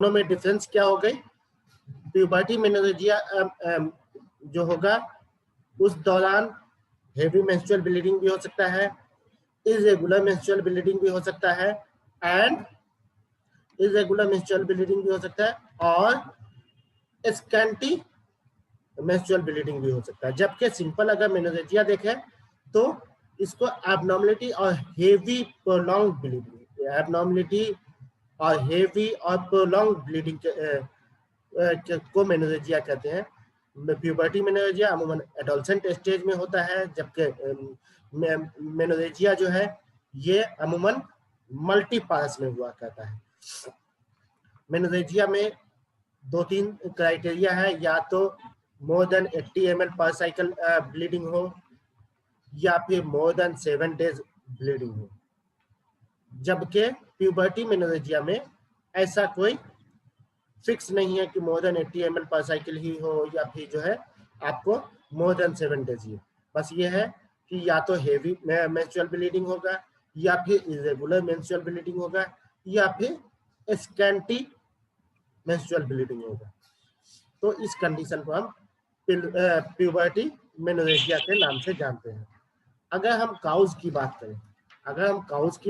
दोनों में डिफरेंस क्या हो गई? प्यूबर्टी मेनोरेजिया जो होगा उस दौरान हेवी मेंस्ट्रुअल ब्लीडिंग भी हो सकता है, इरेगुलर मेंस्ट्रुअल ब्लीडिंग भी हो सकता है, एंड इरेगुलर मेंस्ट्रुअल ब्लीडिंग भी हो सकता है और स्कैंटी मेंस्ट्रुअल ब्लीडिंग भी हो सकता है। जबकि सिंपल अगर मेनोरेजिया देखें तो इसको एबनॉर्मलिटी और हेवी प्रोलॉन्ग ब्लीडिंग, एबनॉर्मलिटी और हेवी और प्रोलॉन्ग ब्लीडिंग को मेनोरेजिया कहते हैं। प्यूबर्टी मेनोरेजिया अमूमन एडोलसेंट स्टेज में होता है, जबकि मेनोरेजिया जो है ये अमूमन मल्टीपास में हुआ करता है। मेनोरेजिया में 2-3 क्राइटेरिया है, या तो मोर देन 80 ml पर साइकिल ब्लीडिंग हो, या फिर मोर देन 7 days ब्लीडिंग हो। जबकि प्यूबर्टी मेनोरेजिया में ऐसा कोई फिक्स नहीं है कि मोर देन 80 ml पर साइकिल ही हो, या फिर जो है आपको मोर देन 7 days ही। बस ये है कि या तो हेवी मेंस्ट्रुअल ब्लीडिंग होगा, या फिर इरेगुलर मेंस्ट्रुअल ब्लीडिंग होगा, या फिर स्कैंटी मेंस्ट्रुअल ब्लीडिंग होगा। तो इस कंडीशन को हम प्यूबर्टी मेनोरेजिया के नाम से जानते हैं। अगर हम काउज की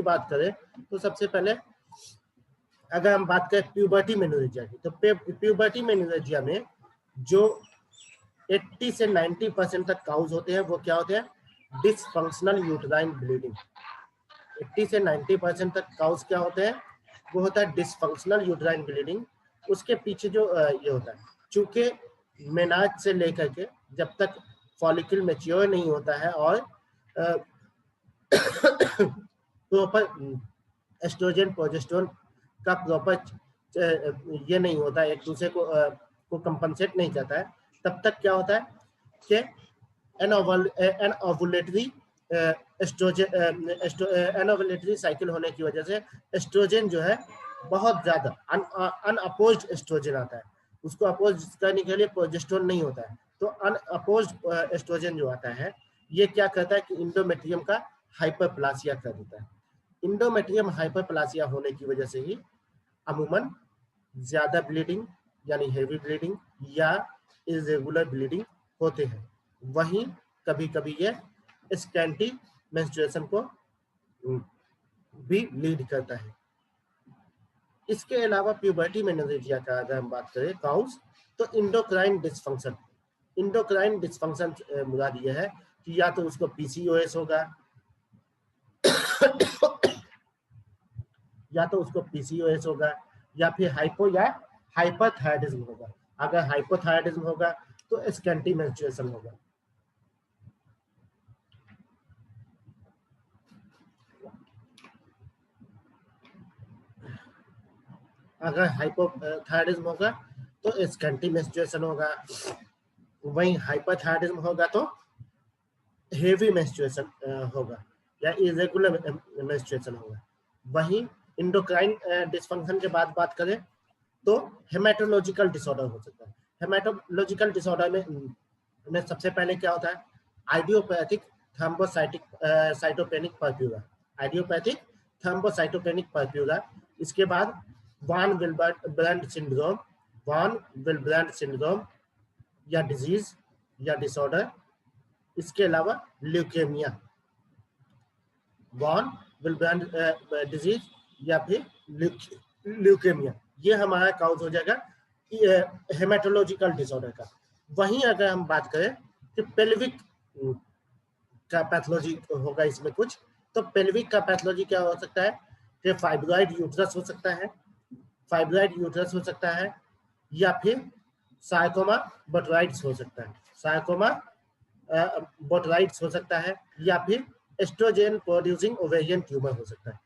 बात करें, तो सबसे पहले अगर हम बात करें प्यूबर्टी मेनोरेजिया की, तो प्यूबर्टी मेनोरेजिया में जो 80 से 90% तक काउज होते हैं वो क्या होते हैं? Dysfunctional uterine bleeding. 80 से 90% तक काउज क्या होते हैं? वो होता है डिसफंक्शनल यूटेराइन ब्लीडिंग। उसके पीछे जो ये होता है, चूंकि मेनाज से लेकर के जब तक फॉलिकल मैच्योर नहीं होता है और प्रॉपर एस्ट्रोजन प्रोजेस्टेरोन का प्रॉपर ये नहीं होता, एक दूसरे को कंपनसेट नहीं करता है, तब तक क्या होता है कि एनओवुलेटरी एनओवुलेटरी साइकिल होने की वजह से एस्ट्रोजन जो है बहुत ज्यादा अनअपोज्ड एस्ट्रोजन आता है, उसको अपोज करने के लिए प्रोजेस्टेरोन नहीं होता है, तो अनअपोज्ड एस्ट्रोजन जो आता है ये क्या करता है कि इंडोमेट्रियम का हाइपरप्लासिया कर देता है। इंडोमेट्रियम हाइपरप्लासिया होने की वजह से ही अमूमन ज्यादा ब्लीडिंग यानी हेवी ब्लीडिंग या इरेगुलर ब्लीडिंग होते हैं। वहीं कभी कभी ये स्कैंटी मेंस्ट्रुएशन को भी लीड करता है। इसके अलावा प्यूबर्टी मेनोरेजिया का अगर हम बात करें काउज, तो इंडोक्राइन डिस्फंक्शन मुराद ये है कि या तो उसको पीसीओएस होगा या फिर हाइपो या हाइपरथायराइडिज्म होगा। अगर हाइपोथायराइडिज्म होगा तो स्कैंटी मेंस्ट्रुएशन होगा। अगर हाइपोथायराइडिज्म होगा तो स्कैंटी मेंस्ट्रुएशन होगा, वहीं हाइपरथायराइडिज्म होगा तो हेवी मेंस्ट्रुएशन होगा या इरेगुलर मेंस्ट्रुएशन होगा। वहीं इंडोक्राइन डिस्फंक्शन के बाद बात करें तो हेमेटोलॉजिकल डिसऑर्डर हो सकता है। हेमेटोलॉजिकल डिसऑर्डर में सबसे पहले क्या होता है? Idiopathic thrombocytopenic purpura, idiopathic thrombocytopenic purpura. इसके बाद वान विल्ब्रेंड सिंड्रोम या डिजीज या डिसऑर्डर। इसके अलावा ल्यूकेमिया, वान विल्ब्रेंड डिजीज या फिर ल्यूकेमिया, ये हमारा काउज हो जाएगा हेमेटोलॉजिकल डिसऑर्डर का। वहीं अगर हम बात करें कि पेल्विक का पैथोलॉजी होगा इसमें कुछ, तो पेल्विक का पैथोलॉजी क्या हो सकता है कि फाइब्रॉइड यूट्रस हो सकता है या फिर सार्कोमा बोट्राइटिस हो सकता है, या फिर एस्ट्रोजन प्रोड्यूसिंग ओवेरियन ट्यूमर हो सकता है,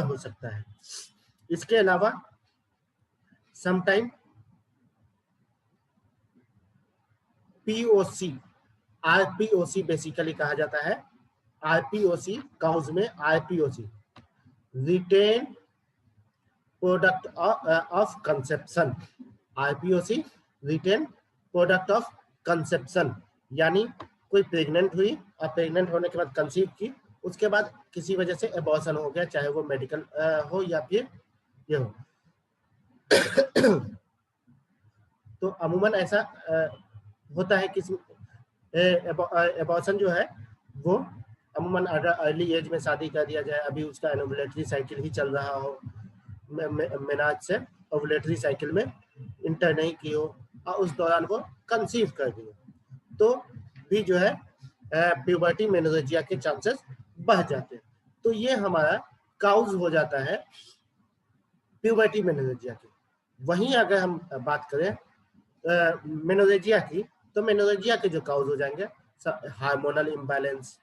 हो सकता है। इसके अलावा समटाइम आरपीओसी बेसिकली कहा जाता है। आरपीओसी काउज में RPOC retain product of conception, RPOC retain product of conception, यानी कोई प्रेग्नेंट हुई और प्रेग्नेंट होने के बाद कंसीव की, उसके बाद किसी वजह से एबॉर्शन हो गया, चाहे वो मेडिकल हो या फिर ये हो। तो अमूमन ऐसा होता है कि एबॉर्शन जो है वो अमूमन अगर अर्ली एज में शादी कर दिया जाए, अभी उसका एनोवुलेटरी साइकिल ही चल रहा हो, मेनाज से ओवुलेटरी साइकिल में इंटर नहीं की हो और उस दौरान वो कंसीव कर दी हो, तो भी जो है प्यूबर्टी मेनोरेजिया के चांसेस बढ़ जाते हैं। तो ये हमारा काउज हो जाता है प्यूबर्टी मेनोरेजिया की। वहीं अगर हम बात करें मेनोरेजिया की, तो मेनोरेजिया के जो काउज हो जाएंगे hormonal imbalance,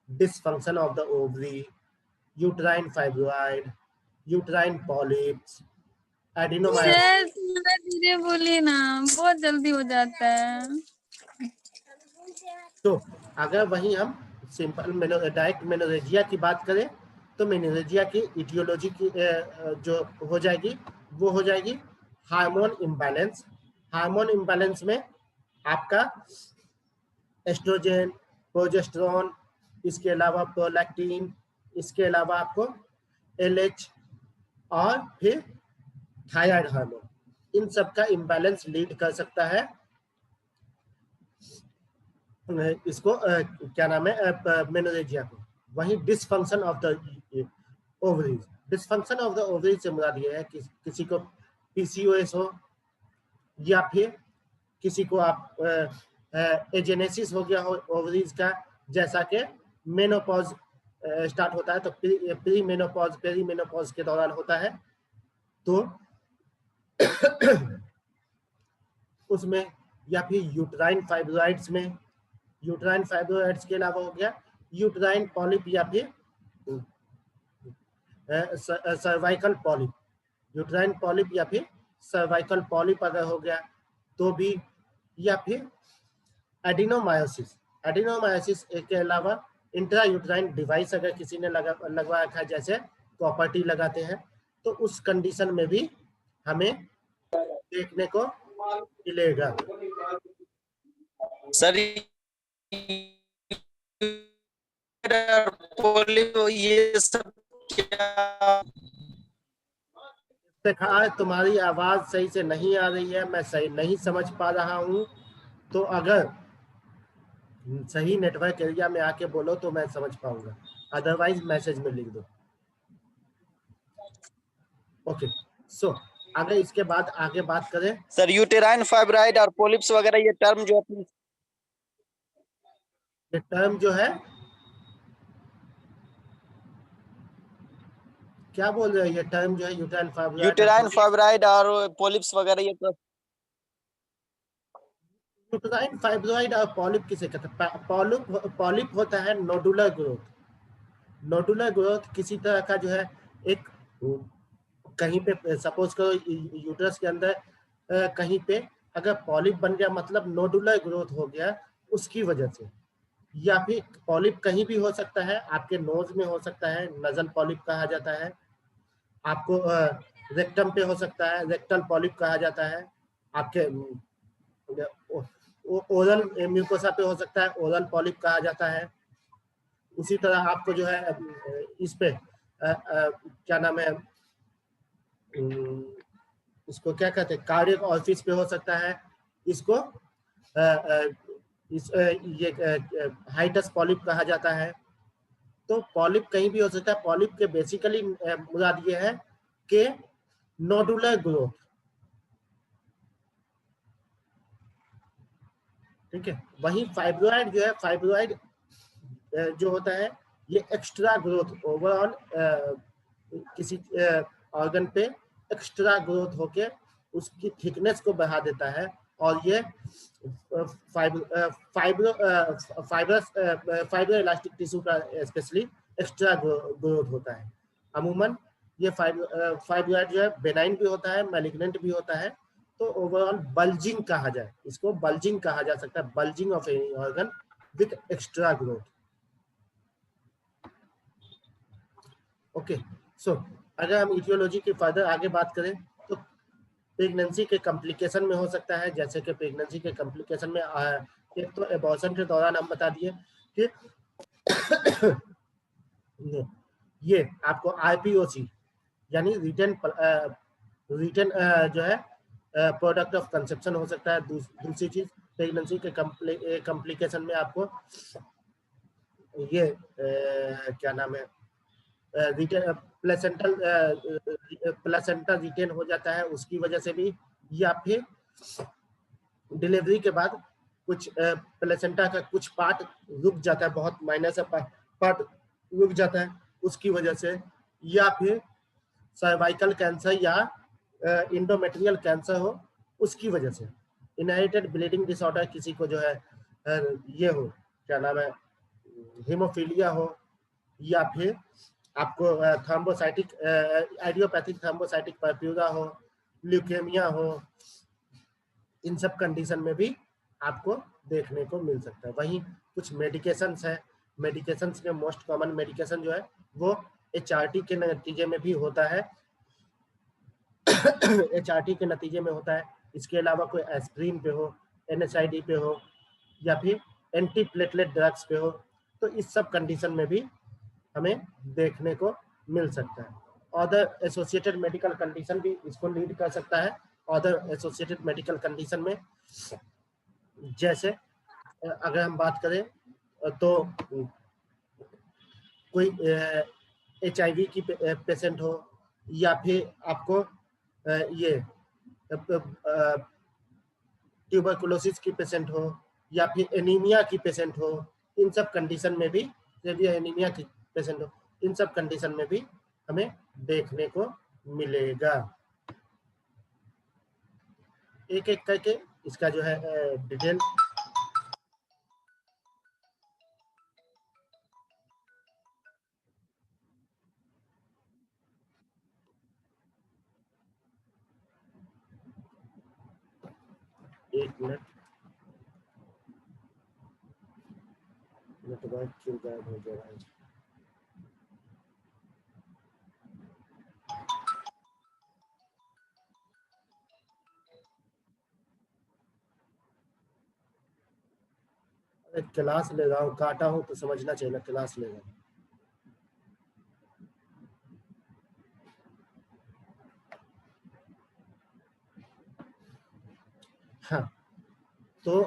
dysfunction of the ovary, uterine fibroid, uterine polyps, adenomyosis. धीरे बोलिए ना, बहुत जल्दी हो जाता है। तो अगर वहीं हम सिंपल डायरेक्ट मेनोरेजिया की बात करें, तो मेनोरेजिया की इटियोलॉजी की जो हो जाएगी वो हो जाएगी हार्मोन इम्बैलेंस। हार्मोन इम्बैलेंस में आपका एस्ट्रोजन, प्रोजेस्टेरोन, इसके अलावा प्रोलैक्टिन, इसके अलावा आपको एलएच और फिर थायराइड हार्मोन, इन सब का इम्बैलेंस लीड कर सकता है इसको क्या नाम है मेनोरेजिया को। वहीं dysfunction of the ovaries, dysfunction of the ovaries से मुराद ये है कि किसी को पीसीओएस हो या फिर किसी को आप एजेनेसिस हो गया हो ओवरीज का, जैसा कि मेनोपॉज स्टार्ट होता है तो प्री मेनोपॉज पेरी मेनोपॉज के दौरान होता है, तो उसमें, या फिर यूट्राइन फाइब्रॉइड्स में, यूट्राइन फाइब्रॉइड्स के अलावा हो गया यूट्राइन पॉलिप या फिर सर्वाइकल पॉलिप, यूट्राइन पॉलिप या फिर सर्वाइकल पॉलिप अगर हो गया तो भी, या फिर एडिनोमायोसिस, एडिनोमायोसिस के अलावा इंट्रा यूट्राइन डिवाइस अगर किसी ने लगवा रखा है, जैसे प्रॉपर्टी लगाते हैं, तो उस कंडीशन में भी हमें देखने को मिलेगा। सर ये सब क्या? देखा, तुम्हारी आवाज सही से नहीं आ रही है, मैं सही नहीं समझ पा रहा हूँ, तो अगर सही नेटवर्क एरिया में आके बोलो तो मैं समझ पाऊंगा, अदरवाइज मैसेज में लिख दो। ओके, सो अगर इसके बाद आगे बात करें, सर यूटेराइन फाइब्राइड और पोलिप्स वगैरह ये टर्म जो अपनी, ये टर्म जो है क्या बोल रहे हैं, ये टर्म जो है यूटेराइन फाइब्राइड और पोलिप्स वगैरह ये तो यूटेराइन फाइब्रॉइड और पॉलिप किसे कहते हैं? पॉलिप होता है नोडुलर ग्रोथ। नोडुलर ग्रोथ किसी तरह का जो है एक कहीं पे सपोज करो यूट्रस के अंदर कहीं पे अगर पॉलिप बन गया, मतलब नोडुलर ग्रोथ हो गया उसकी वजह से, या फिर पॉलिप कहीं भी हो सकता है, आपके नोज में हो सकता है, नजल पॉलिप कहा जाता है, आपको रेक्टम पे हो सकता है, रेक्टल पॉलिप कहा जाता है, आपके ओरल म्यूकोसा पे हो सकता है, ओरल पॉलिप कहा जाता है। उसी तरह आपको जो है इस पे क्या नाम है, इसको क्या कहते हैं, कार्डियक ऑफिस पे हो सकता है, इसको ये हाइटस पॉलिप कहा जाता है। तो पॉलिप कहीं भी हो सकता है। पॉलिप के बेसिकली मुराद ये है कि नोडुलर ग्रोथ, ठीक है। वहीं फाइब्रॉइड जो है, फाइब्रॉइड जो होता है ये एक्स्ट्रा ग्रोथ, ओवरऑल किसी ऑर्गन पे एक्स्ट्रा ग्रोथ होके उसकी थिकनेस को बढ़ा देता है, और ये फाइबर इलास्टिक टिश्यू का स्पेशली एक्स्ट्रा ग्रोथ होता है। अमूमन ये फाइब्रॉइड जो है बेनाइन भी होता है, मैलिग्नेंट भी होता है। तो ओवरऑल बल्जिंग कहा जाए, इसको बल्जिंग कहा जा सकता है, bulging of any organ with extra growth. Okay, so अगर हम इटियोलॉजी की फर्दर आगे बात करें तो प्रेगनेंसी के कॉम्प्लिकेशन में हो सकता है, जैसे कि प्रेगनेंसी के कॉम्प्लिकेशन में एक तो एबॉर्शन के दौरान हम बता दिए कि ये आपको आईपीओसी यानी रिटर्न जो है प्रोडक्ट ऑफ कंसेप्शन हो सकता है। दूसरी चीज प्रेगनेंसी के कॉम्प्लिकेशन में आपको ये क्या नाम है प्लेसेंटा रिटेन हो जाता है, उसकी वजह से भी, या फिर डिलीवरी के बाद कुछ प्लेसेंटा का कुछ पार्ट रुक जाता है, बहुत माइनर सा पार्ट रुक जाता है उसकी वजह से, या फिर सर्वाइकल कैंसर या इंडोमेट्रियल कैंसर हो उसकी वजह से। इनहेरिटेड ब्लीडिंग डिसऑर्डर, किसी को जो है ये हो क्या नाम है हीमोफीलिया हो, या फिर आपको थ्रोम्बोसाइटिक आइडियोपैथिक थ्रोम्बोसाइटिक परफ्यूरा हो, ल्यूकेमिया हो, इन सब कंडीशन में भी आपको देखने को मिल सकता है। वहीं कुछ मेडिकेशंस है, मेडिकेशंस के मोस्ट कॉमन मेडिकेशन जो है वो HRT के नतीजे में भी होता है HRT के नतीजे में होता है। इसके अलावा कोई एस्प्रिन पे हो, NSAID पे हो, या फिर एंटी प्लेटलेट ड्रग्स पे हो, तो इस सब कंडीशन में भी हमें देखने को मिल सकता है। अदर एसोसिएटेड मेडिकल कंडीशन भी इसको लीड कर सकता है। अदर एसोसिएटेड मेडिकल कंडीशन में जैसे अगर हम बात करें तो कोई HIV की पेशेंट हो, या फिर आपको ये ट्यूबरकुलोसिस की पेशेंट हो, या फिर एनीमिया की पेशेंट हो, इन सब कंडीशन में भी, सेवियर एनीमिया की पेशेंट हो, इन सब कंडीशन में भी हमें देखने को मिलेगा। एक एक करके इसका जो है डिटेल एक मिनट नेटवर्क क्यों गायब हो गया है। क्लास ले रहा हूँ, काटा हूँ तो समझना चाहिए ना, क्लास ले रहा हूँ। हाँ, तो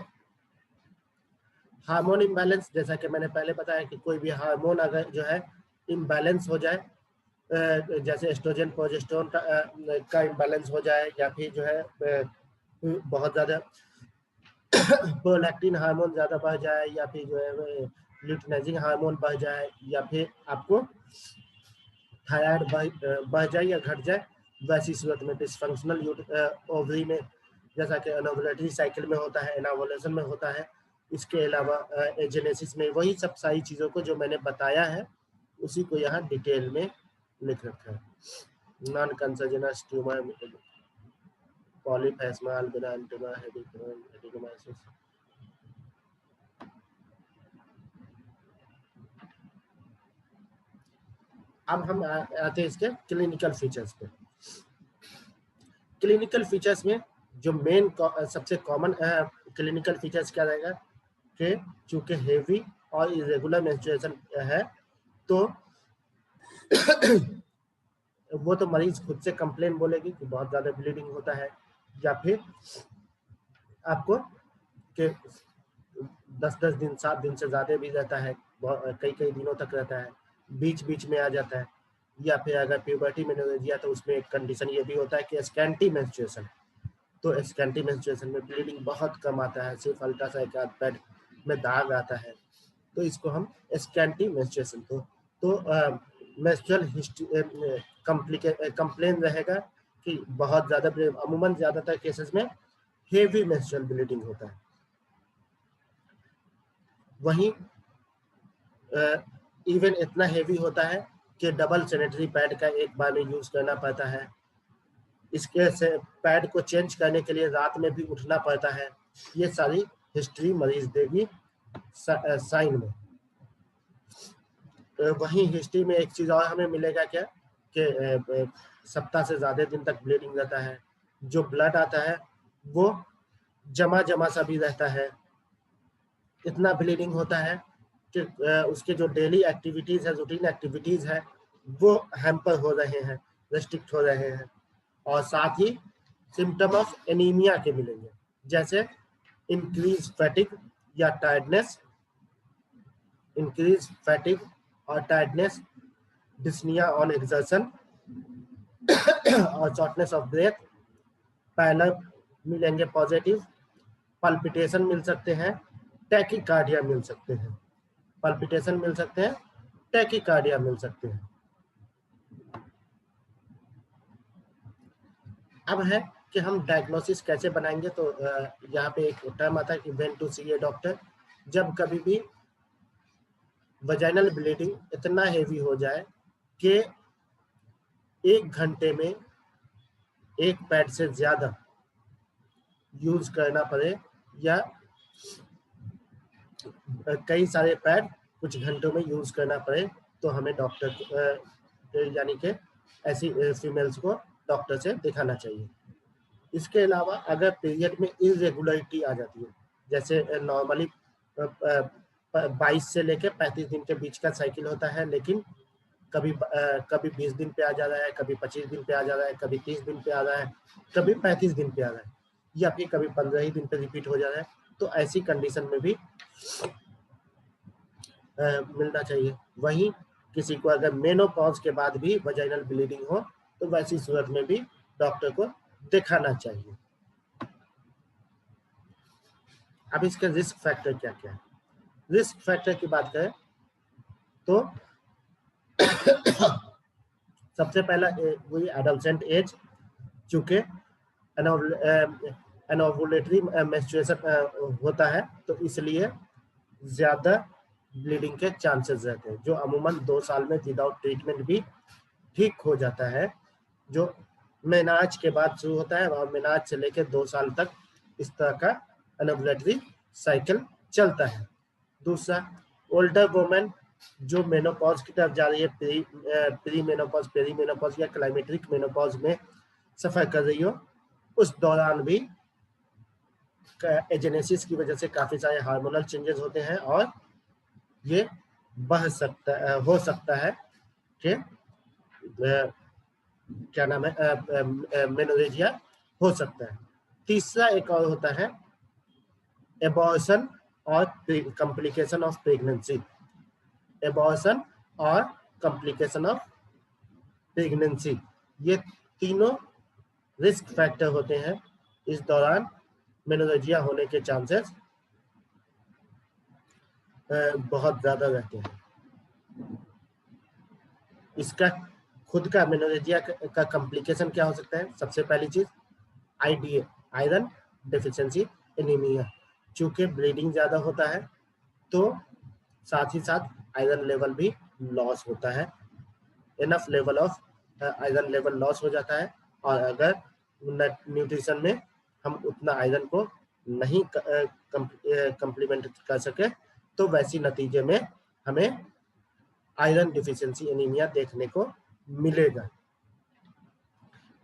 हार्मोन इम्बैलेंस, जैसा कि मैंने पहले बताया कि कोई भी हार्मोन अगर जो है इम्बैलेंस हो जाए, जैसे एस्ट्रोजन प्रोजेस्टेरोन का इम्बैलेंस हो जाए, या फिर जो है बहुत ज़्यादा प्रोलैक्टिन हार्मोन ज़्यादा बढ़ जाए, या फिर जो है ल्यूटिनाइजिंग हार्मोन बढ़ जाए, या फिर आपको थायराइड बढ़ जाए या घट जाए, वैसी सूरत में डिसफंक्शनल ओवरी में, जैसा कि एनोवुलेटरी साइकिल में होता है, एनावुलेशन में होता है, इसके अलावा एजेनेसिस में, वही सब सारी चीज़ों को जो मैंने बताया है उसी को यहाँ डिटेल में लिख रखा है। नॉन कैंसरजेनस ट्यूमर, पॉलीफेस्मा, अल्बिना ट्यूमर, हेडिकोमाइसिस। अब हम आते हैं इसके क्लिनिकल फीचर्स पे। क्लिनिकल फीचर्स में जो मेन सबसे कॉमन क्लिनिकल फीचर्स क्या रहेगा कि चूंकि हेवी और इरेगुलर मेंस्ट्रुएशन है, तो वो तो मरीज खुद से कंप्लेन बोलेगी कि बहुत ज़्यादा ब्लीडिंग होता है, या फिर आपको कि 10-10 दिन 7 दिन से ज़्यादा भी रहता है, कई कई दिनों तक रहता है, बीच बीच में आ जाता है, या फिर अगर प्यूबर्टी में दिया तो उसमें एक कंडीशन ये भी होता है कि स्कैंटी मेंस्ट्रुएशन। तो स्कैंटी मेंस्ट्रुएशन में ब्लीडिंग बहुत कम आता है, सिर्फ हल्का सा एक आध पैड में दाग आता है, तो इसको हम स्कैंटी मेंस्ट्रुएशन। तो मेंस्ट्रुअल हिस्ट्री कंप्लेन रहेगा कि बहुत ज़्यादा, अमूमन ज़्यादातर केसेस में हेवी मेंस्ट्रुअल ब्लीडिंग होता है। वहीं इवन इतना हेवी होता है कि डबल सैनिटरी पैड का एक बार में यूज करना पड़ता है। इसके से पैड को चेंज करने के लिए रात में भी उठना पड़ता है। ये सारी हिस्ट्री मरीज देगी साइन में। वहीं हिस्ट्री में एक चीज और हमें मिलेगा क्या कि सप्ताह से ज्यादा दिन तक ब्लीडिंग रहता है, जो ब्लड आता है वो जमा जमा सा भी रहता है, इतना ब्लीडिंग होता है उसके जो डेली एक्टिविटीज है, रूटीन एक्टिविटीज है, वो हैम्पर हो रहे हैं, रेस्ट्रिक्ट हो रहे हैं। और साथ ही सिम्टम ऑफ एनीमिया के मिलेंगे, जैसे इंक्रीज फैटिग या टायर्डनेस, इंक्रीज फैटिग और टायर्डनेस, डिस्निया ऑन एक्सर्शन और शॉर्टनेस ऑफ ब्रेथ, पैलर मिलेंगे पॉजिटिव, पल्पिटेशन मिल सकते हैं, टैकीकार्डिया मिल सकते हैं, पल्पिटेशन मिल सकते हैं, टैकीकार्डिया मिल सकते हैं। अब है कि हम डायग्नोसिस कैसे बनाएंगे। तो यहाँ पे एक टर्म आता है कि when to see a doctor, जब कभी भी वजाइनल ब्लीडिंग इतना हेवी हो जाए कि 1 घंटे में एक पैड से ज्यादा यूज करना पड़े, या कई सारे पैड कुछ घंटों में यूज करना पड़े, तो हमें डॉक्टर यानी कि ऐसी फीमेल्स को डॉक्टर से दिखाना चाहिए। इसके अलावा अगर पीरियड में इरेगुलरिटी आ जाती है, जैसे नॉर्मली 22 से लेकर 35 दिन के बीच का साइकिल होता है, लेकिन कभी 20 दिन पे आ जा रहा है, कभी 25 दिन पे आ जा रहा है, कभी 30 दिन पे आ रहा है, कभी 35 दिन पे आ रहा है, या फिर कभी 15 ही दिन पे रिपीट हो जा रहा है, तो ऐसी कंडीशन में भी मिलना चाहिए। वहीं किसी को अगर मेनोपॉज के बाद भी वजाइनल ब्लीडिंग हो, तो वैसी सूरत में भी डॉक्टर को दिखाना चाहिए। अब इसके रिस्क फैक्टर क्या क्या है। रिस्क फैक्टर की बात करें तो सबसे पहला वही एडोलसेंट एज, चूंकि एनोवुलेटरी मेंस्ट्रुएशन होता है, तो इसलिए ज्यादा ब्लीडिंग के चांसेस रहते हैं, जो अमूमन 2 साल में विदाउट ट्रीटमेंट भी ठीक हो जाता है, जो मेनाज के बाद शुरू होता है, और मेनाज से लेकर 2 साल तक इस तरह का एनोवुलेटरी साइकिल चलता है। दूसरा, ओल्डर वुमेन जो मेनोपॉज की तरफ जा रही है, प्री मेनोपॉज, पेरी मेनोपॉज या क्लाइमेट्रिक मेनोपॉज में सफर कर रही हो, उस दौरान भी एजेनेसिस की वजह से काफी सारे हार्मोनल चेंजेस होते हैं, और ये हो सकता है कि क्या नाम है, मेनोरेजिया हो सकता है। तीसरा एक और होता है एबॉर्शन और कॉम्प्लिकेशन ऑफ प्रेगनेंसी, एबॉर्शन और कॉम्प्लिकेशन ऑफ प्रेगनेंसी, ये तीनों रिस्क फैक्टर होते हैं। इस दौरान मेनोरेजिया होने के चांसेस बहुत ज्यादा रहते हैं। इसका खुद का मेनोरेजिया का कॉम्प्लिकेशन क्या हो सकता है। सबसे पहली चीज आईडीए, आयरन डेफिशिएंसी एनीमिया, चूंकि ब्लीडिंग ज्यादा होता है तो साथ ही साथ आयरन लेवल भी लॉस होता है, enough level of iron level loss हो जाता है, और अगर न्यूट्रिशन में हम उतना आयरन को नहीं कंप्लीमेंट कर सके, तो वैसी नतीजे में हमें आयरन डिफिशियंसी एनीमिया देखने को मिलेगा।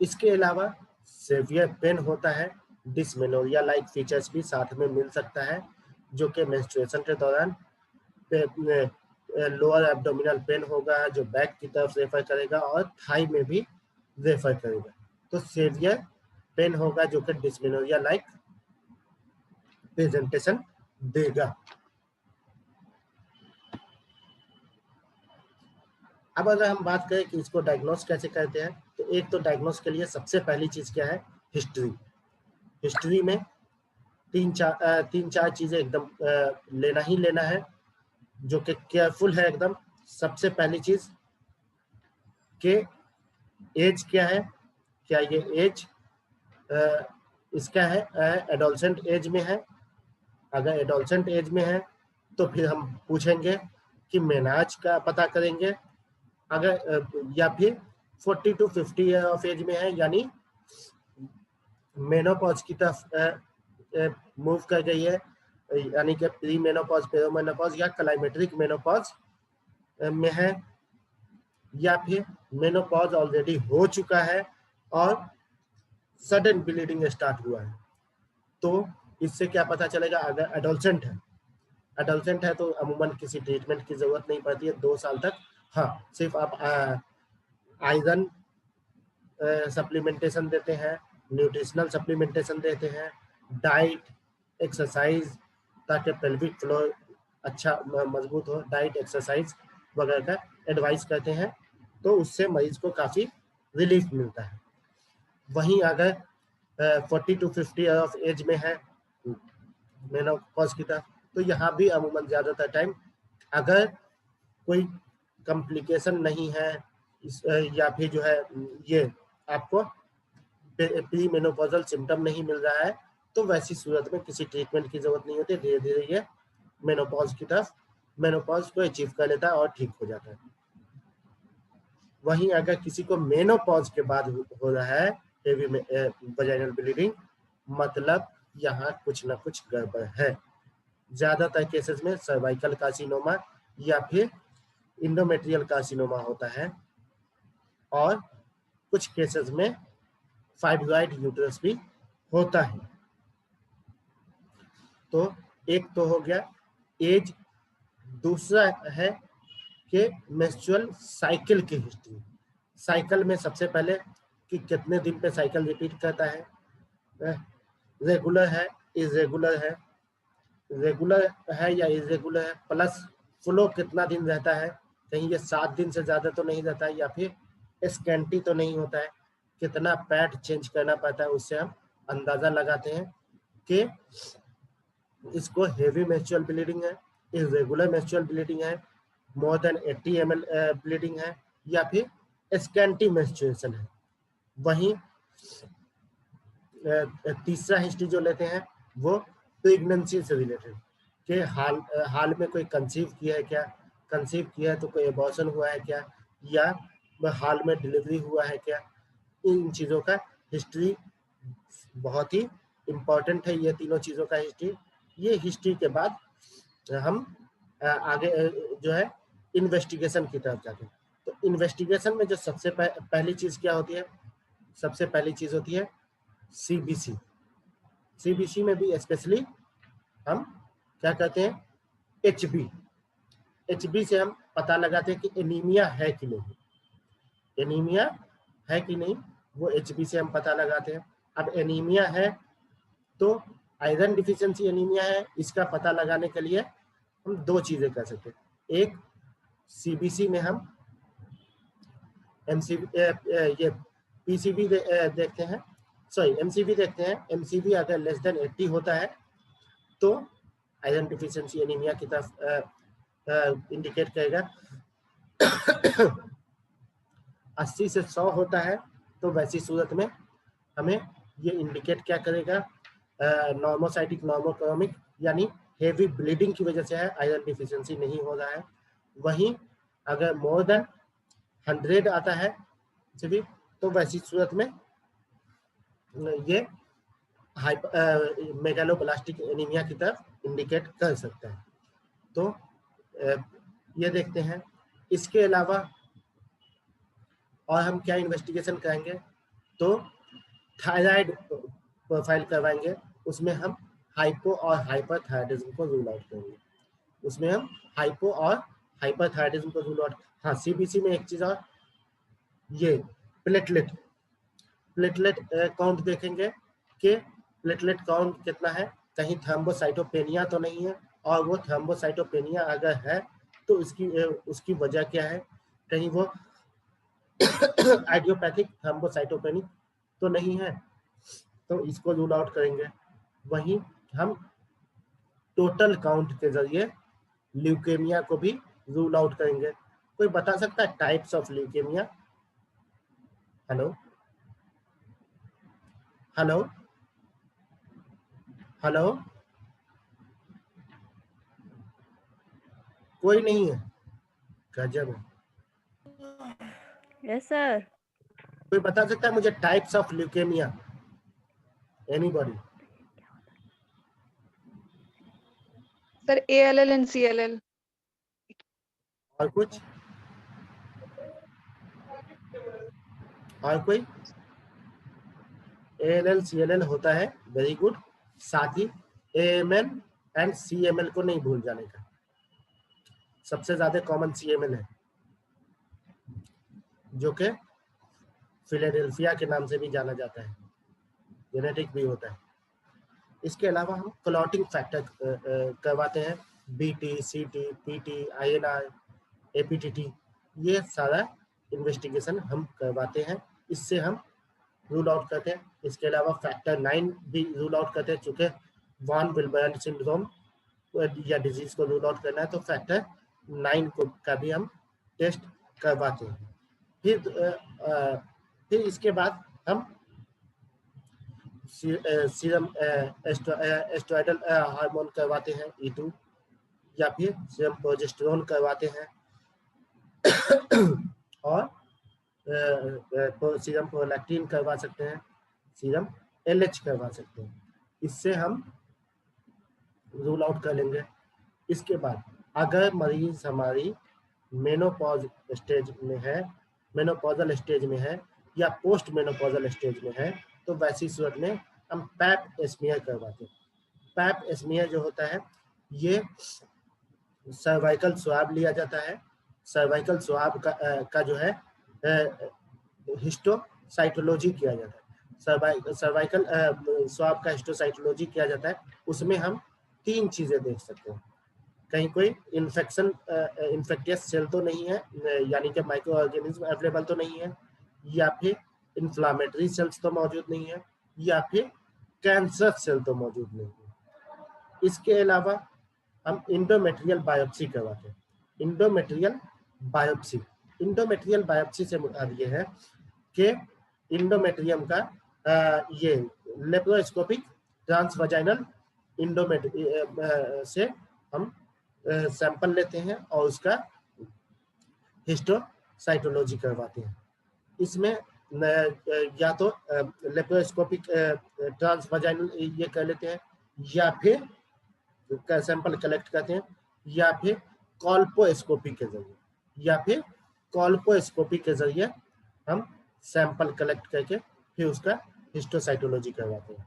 इसके अलावा सेवियर पेन होता है, डिस्मेनोरिया लाइक फीचर्स भी साथ में मिल सकता है, जो कि मेंस्ट्रुएशन के दौरान लोअर एब्डोमिनल पेन होगा, जो बैक की तरफ रेफर करेगा, और थाई में भी रेफर करेगा। तो सेवियर पेन होगा जो कि डिस्मेनोरिया लाइक प्रेजेंटेशन देगा। अब अगर हम बात करें कि इसको डायग्नोस कैसे करते हैं, तो एक तो डायग्नोस के लिए सबसे पहली चीज क्या है, हिस्ट्री। हिस्ट्री में तीन चार चीजें एकदम लेना ही लेना है, जो कि केयरफुल है एकदम। सबसे पहली चीज के एज क्या है, क्या ये एज इसका है एडोलसेंट एज में है। अगर एडोलसेंट एज में है तो फिर हम पूछेंगे कि मेनाज का पता करेंगे। अगर या फिर 40 to 50 ईयर ऑफ एज में है, यानी मेनोपॉज की तरफ मूव कर गई है, यानी कि प्री मेनोपॉज, पेरोमेनोपॉज या क्लाइमेट्रिक मेनोपॉज में है, या फिर मेनोपॉज ऑलरेडी हो चुका है और सडन ब्लीडिंग स्टार्ट हुआ है। तो इससे क्या पता चलेगा। अगर एडोलसेंट है एडोलसेंट है तो अमूमन किसी ट्रीटमेंट की जरूरत नहीं पड़ती है 2 साल तक। हाँ, सिर्फ आप आयरन सप्लीमेंटेशन देते हैं, न्यूट्रिशनल सप्लीमेंटेशन देते हैं, डाइट, एक्सरसाइज, ताकि पेल्विक फ्लोर अच्छा मजबूत हो, डाइट एक्सरसाइज वगैरह का एडवाइस करते हैं, तो उससे मरीज को काफ़ी रिलीफ मिलता है। वहीं अगर 40 to 50 ईयर ऑफ एज में है मेनोपॉज की तरफ, तो यहाँ भी अमूमन ज़्यादातर टाइम अगर कोई कॉम्प्लिकेशन नहीं है या फिर जो है ये आपको प्री मेनोपॉजल सिम्टम नहीं मिल रहा है, तो वैसी सूरत में किसी ट्रीटमेंट की जरूरत नहीं होती, धीरे धीरे ये मेनोपॉज की तरफ मेनोपॉज को अचीव कर लेता है और ठीक हो जाता है। वहीं अगर किसी को मेनोपॉज के बाद हो रहा है हेवी वजाइनल ब्लीडिंग, मतलब यहाँ कुछ ना कुछ गड़बड़ है। ज्यादातर केसेस में सर्वाइकल कार्सिनोमा या फिर इंडोमेट्रियल कार्सिनोमा होता है, और कुछ केसेस में फाइब्रॉइड यूट्रस भी होता है। तो एक तो हो गया एज, दूसरा है कि मेंस्ट्रुअल साइकिल की हिस्ट्री। साइकिल में सबसे पहले कि कितने दिन पे साइकिल रिपीट करता है, रेगुलर है, इरेगुलर है, रेगुलर है या इरेगुलर है, प्लस फ्लो कितना दिन रहता है, कहीं ये 7 दिन से ज्यादा तो नहीं रहता है, या फिर स्कैंटी तो नहीं होता है, कितना पैड चेंज करना पड़ता है, उससे हम अंदाजा लगाते हैं कि इसको हेवी मेंस्ट्रुअल ब्लीडिंग है, इरेगुलर मेंस्ट्रुअल ब्लीडिंग है, मोर देन 80 ml ब्लीडिंग है, या फिर स्कैंटी मेंस्ट्रुएशन है। वहीं तीसरा हिस्ट्री जो लेते हैं वो प्रेगनेंसी से रिलेटेड, कि हाल में कोई कंसीव किया है क्या, कंसीव किया है तो कोई एबॉर्शन हुआ है क्या, या हाल में डिलीवरी हुआ है क्या। इन चीज़ों का हिस्ट्री बहुत ही इम्पोर्टेंट है, ये तीनों चीज़ों का हिस्ट्री। ये हिस्ट्री के बाद हम आगे जो है इन्वेस्टिगेशन की तरफ जाते हैं। तो इन्वेस्टिगेशन में जो सबसे पहली चीज़ क्या होती है, सबसे पहली चीज़ होती है सीबीसी। सीबीसी में भी स्पेशली हम क्या कहते हैं, एचबी। एचबी से हम पता लगाते हैं कि एनीमिया है कि नहीं, एनीमिया है कि नहीं, वो एचबी से हम पता लगाते हैं। अब एनीमिया है तो आयरन डिफिशिएंसी एनीमिया है, इसका पता लगाने के लिए हम 2 चीजें कर सकते हैं। एक, सीबीसी में हम एमसीबी ये पीसीबी देखते हैं, सॉरी एमसीबी देखते हैं। एमसीबी अगर लेस देन 80 होता है तो आयरन डिफिशिएंसी एनीमिया की तरफ इंडिकेट करेगा। 80 से 100 होता है तो वैसी सूरत में हमें ये इंडिकेट क्या करेगा, नॉर्मोसाइटिक नॉर्मोक्रोमिक, यानी हेवी ब्लीडिंग की वजह से है, आयरन डिफिशिएंसी नहीं हो रहा है। वहीं अगर मोर देन 100 आता है तो वैसी सूरत में ये मेगालोब्लास्टिक एनीमिया की तरफ इंडिकेट कर सकता है। तो ये देखते हैं। इसके अलावा और हम क्या इन्वेस्टिगेशन करेंगे, तो थायराइड प्रोफाइल करवाएंगे, उसमें हम हाइपो और हाइपरथायराइडिज्म को रूल आउट करेंगे। उसमें हम हाइपो और हाइपरथायराइडिज्म को रूल आउट। हाँ, सीबीसी में एक चीज और, ये प्लेटलेट काउंट देखेंगे कि प्लेटलेट काउंट कितना है, कहीं थ्रोम्बोसाइटोपेनिया तो नहीं है, और वो थ्रोम्बोसाइटोपेनिया अगर है तो उसकी वजह क्या है, कहीं वो आइडियोपैथिक थ्रोम्बोसाइटोपेनिक तो नहीं है, तो इसको रूल आउट करेंगे। वहीं हम टोटल काउंट के जरिए ल्यूकेमिया को भी रूल आउट करेंगे। कोई बता सकता है types of leukaemia? Hello hello hello, कोई नहीं है, गजब है। Yes sir. कोई बता सकता है मुझे types of leukaemia? Anybody? Sir ALL and CLL। और कुछ? और कोई? ALL CLL होता है, वेरी गुड। साथ ही AMN एंड CML को नहीं भूल जाने का। सबसे ज्यादा कॉमन CML है, जो कि फिलाडेल्फिया के नाम से भी जाना जाता है, जेनेटिक भी होता है। इसके अलावा हम क्लॉटिंग फैक्टर करवाते हैं, BT, CT, PT, INR, APTT, ये सारा इन्वेस्टिगेशन हम करवाते हैं। इससे हम रूल आउट करते हैं। इसके अलावा फैक्टर 9 भी रूल आउट करते हैं, चूंकि वॉन विल्बर्न सिंड्रोम या डिजीज को रूल आउट करना है तो फैक्टर 9 को का भी हम टेस्ट करवाते हैं। फिर इसके बाद हम सीरम एस्ट्रॉइडल हार्मोन करवाते हैं, E2, या फिर सीरम प्रोजेस्टेरोन करवाते हैं और सीरम प्रोलैक्टिन करवा सकते हैं, सीरम LH करवा सकते हैं। इससे हम रूल आउट कर लेंगे। इसके बाद अगर मरीज हमारी मेनोपॉज स्टेज में है, मेनोपॉजल स्टेज में है या पोस्ट मेनोपॉजल स्टेज में है, तो वैसी सूरत में हम पैप स्मीयर करवाते हैं। पैप स्मीयर जो होता है, ये सर्वाइकल स्वाब लिया जाता है। सर्वाइकल स्वाब का जो है हिस्टोसाइटोलॉजी किया जाता है। सर्वाइकल स्वाब का हिस्टोसाइटोलॉजी किया जाता है। उसमें हम 3 चीजें देख सकते हैं, कहीं कोई इन्फेक्टियस सेल तो नहीं है, यानी कि माइक्रो ऑर्गेनिज्म अवेलेबल तो नहीं है, या फिर इन्फ्लामेटरी सेल्स तो मौजूद नहीं है, या फिर कैंसर सेल तो मौजूद नहीं है। इसके अलावा हम इंडोमेट्रियल बायोप्सी करवाते हैं। इंडोमेट्रियल बायोप्सी से मुराद ये है कि इंडोमेट्रियम का ये लेप्रोस्कोपिक ट्रांसवाजाइनल से हम सैंपल लेते हैं और उसका हिस्टोसाइटोलॉजी करवाते हैं। इसमें या तो लेप्रोस्कोपिक ट्रांसवाजाइनल ये कर लेते हैं, या फिर सैंपल कलेक्ट करते हैं, या फिर कॉल्पोस्कोपी के जरिए हम सैंपल कलेक्ट करके फिर उसका हिस्टोसाइटोलॉजी करवाते हैं।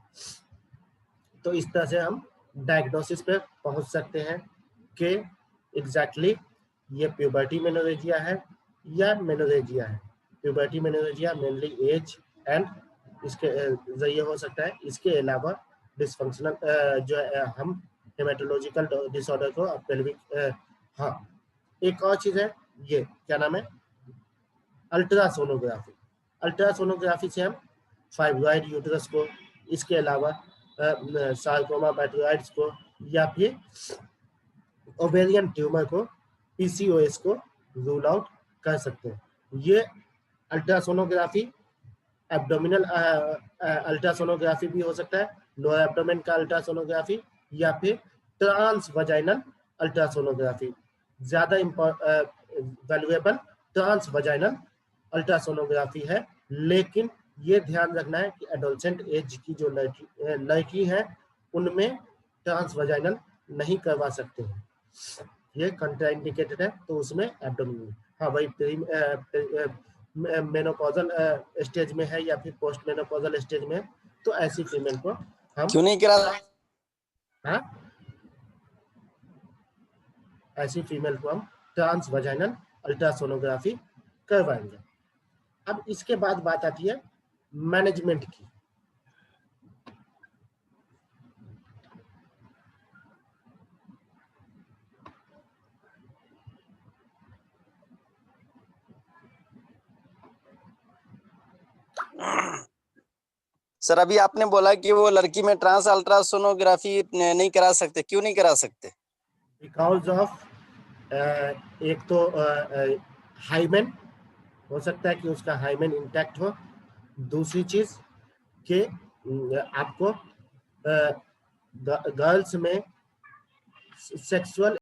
तो इस तरह से हम डायग्नोसिस पे पहुंच सकते हैं कि एग्जैक्टली ये प्यूबर्टी मेनोरेजिया है या मेनोरेजिया है। Puberty menorrhagia mainly age and इसके जरिए हो सकता है। इसके अलावा डिसफंक्शनल जो है हम हेमेटोलॉजिकल डिसऑर्डर को पेल्विक हाँ एक और चीज है, ये क्या नाम है, अल्ट्रासोनोग्राफी। अल्ट्रासोनोग्राफी से हम फाइब्रॉइड यूट्रस को, इसके अलावा सार्कोमा बैटरॉइड्स को, या फिर ओवेरियन ट्यूमर को, PCOS को रूल आउट कर सकते हैं। ये अल्ट्रासोनोग्राफी एब्डोमिनल अल्ट्रासोनोग्राफी भी हो सकता है, लोअर एब्डोमेन का अल्ट्रासोनोग्राफी, या फिर ट्रांस वजाइनल अल्ट्रासोनोग्राफी। ज्यादा वैल्यूएबल ट्रांस वजाइनल अल्ट्रासोनोग्राफी है, लेकिन ये ध्यान रखना है कि एडोलसेंट एज की जो लड़की है उनमें ट्रांस वजाइनल नहीं करवा सकते हैं, ये कंट्राइंडिकेटेड है। तो उसमें एब्डोमिनल, हाँ भाई मेनोपॉजल स्टेज में है या फिर पोस्ट मेनोपॉजल स्टेज में, तो ऐसी फीमेल को हम क्यों नहीं करा? हाँ, ऐसी फीमेल को हम ट्रांस वजाइनल अल्ट्रासोनोग्राफी करवाएंगे। अब इसके बाद बात आती है मैनेजमेंट की। सर अभी आपने बोला कि वो लड़की में ट्रांस अल्ट्रासोनोग्राफी नहीं करा सकते, क्यों नहीं करा सकते? बिकॉज ऑफ एक तो हाइमेन हो सकता है कि उसका हाइमेन इंटैक्ट हो। दूसरी चीज कि आपको गर्ल्स में सेक्सुअल